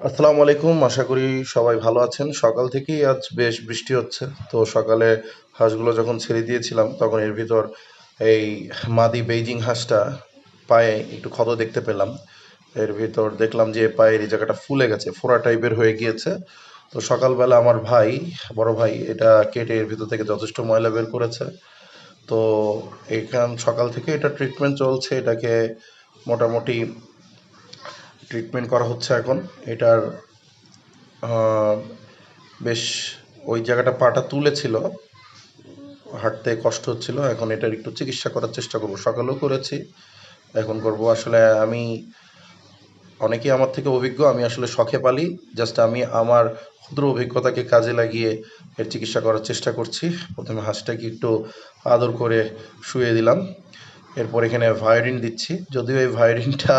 আসসালামু আলাইকুম। আশা করি সবাই ভালো আছেন। সকাল থেকেই আজ বেশ বৃষ্টি হচ্ছে। তো সকালে হাঁসগুলো যখন ছেড়ে দিয়েছিলাম তখন এর ভিতর এই মাদি বেইজিং হাঁসটা পায়ে একটু ক্ষত দেখতে পেলাম। এর ভিতর দেখলাম যে পায়ের এই জায়গাটা ফুলে গেছে, ফোড়া টাইপের হয়ে গিয়েছে। তো সকালবেলা আমার ভাই, বড় ভাই এটা কেটে এর ভিতর থেকে যথেষ্ট ময়লা বের করেছে। তো সকাল থেকে এটা ট্রিটমেন্ট চলছে। এটাকে মোটামুটি ট্রিটমেন্ট করা হচ্ছে এখন। এটার আহ, বেশ ওই জায়গাটা পাটা তুলেছিল, হাঁটতে কষ্ট হচ্ছিল। এখন এটার একটু চিকিৎসা করার চেষ্টা করব, সকালেও করেছি, এখন করব। আসলে আমি অনেকেই আমার থেকে অভিজ্ঞ, আমি আসলে শখে পালি। জাস্ট আমি আমার ক্ষুদ্র অভিজ্ঞতাকে কাজে লাগিয়ে এর চিকিৎসা করার চেষ্টা করছি। প্রথমে হাঁসটাকে একটু আদর করে শুয়ে দিলাম, এরপর এখানে ভায়োডিন দিচ্ছি। যদিও এই ভায়োডিনটা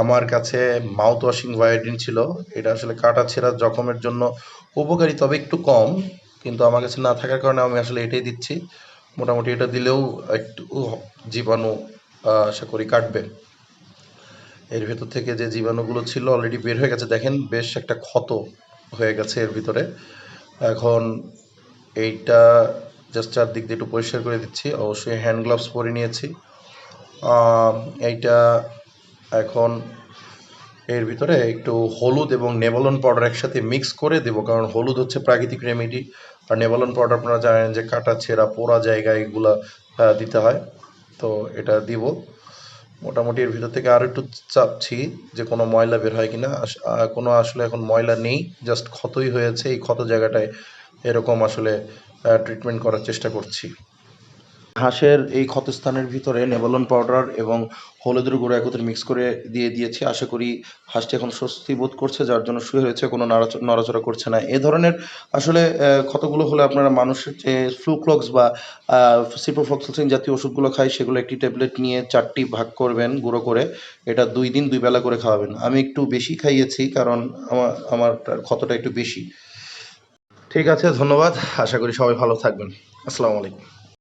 আমার কাছে মাউথ ওয়াশিং ভায়োডিন ছিল, এটা আসলে কাটা ছেঁড়া জখমের জন্য উপকারী, তবে একটু কম। কিন্তু আমার কাছে না থাকার কারণে আমি আসলে এটাই দিচ্ছি। মোটামুটি এটা দিলেও একটু জীবাণু আশা করি কাটবে। এর ভেতর থেকে যে জীবাণুগুলো ছিল অলরেডি বের হয়ে গেছে, দেখেন বেশ একটা ক্ষত হয়ে গেছে এর ভিতরে। এখন এইটা জাস্ট চারদিক দিয়ে একটু পরিষ্কার করে দিচ্ছি। অবশ্যই হ্যান্ড গ্লাভস পরে নিয়েছি। এইটা এখন এর ভিতরে একটু হলুদ এবং নেভালন পাউডার একসাথে মিক্স করে দেবো, কারণ হলুদ হচ্ছে প্রাকৃতিক রেমেডি, আর নেভালন পাউডার আপনারা জানেন যে কাটা ছেঁড়া পোড়া জায়গায় এগুলা দিতে হয়। তো এটা দিব। মোটামুটি এর ভিতর থেকে আরও একটু চাপছি যে কোনো ময়লা বের হয় কিনা। কোনো আসলে এখন ময়লা নেই, জাস্ট ক্ষতই হয়েছে। এই ক্ষত জায়গাটায় এরকম আসলে ট্রিটমেন্ট করার চেষ্টা করছি। হাঁসের এই ক্ষতস্থানের ভিতরে নেভালন পাউডার এবং হলুদের গুঁড়ো একত্রে মিক্স করে দিয়ে দিয়েছি। আশা করি হাঁসটি এখন স্বস্তি বোধ করছে, যার জন্য শুয়ে রয়েছে, কোনো নড়াচড়া করছে না। এ ধরনের আসলে ক্ষতগুলো হলে আপনারা মানুষের যে ফ্লুক্লক্স বা সিপ্রোফ্লক্সাসিন জাতীয় ওষুধগুলো খায়, সেগুলো একটি ট্যাবলেট নিয়ে 4টি ভাগ করবেন গুঁড়ো করে। এটা 2 দিন 2 বেলা করে খাওয়াবেন। আমি একটু বেশি খাইয়েছি, কারণ আমার ক্ষতটা একটু বেশি। ঠিক আছে, ধন্যবাদ। আশা করি সবাই ভালো থাকবেন। আসসালামু আলাইকুম।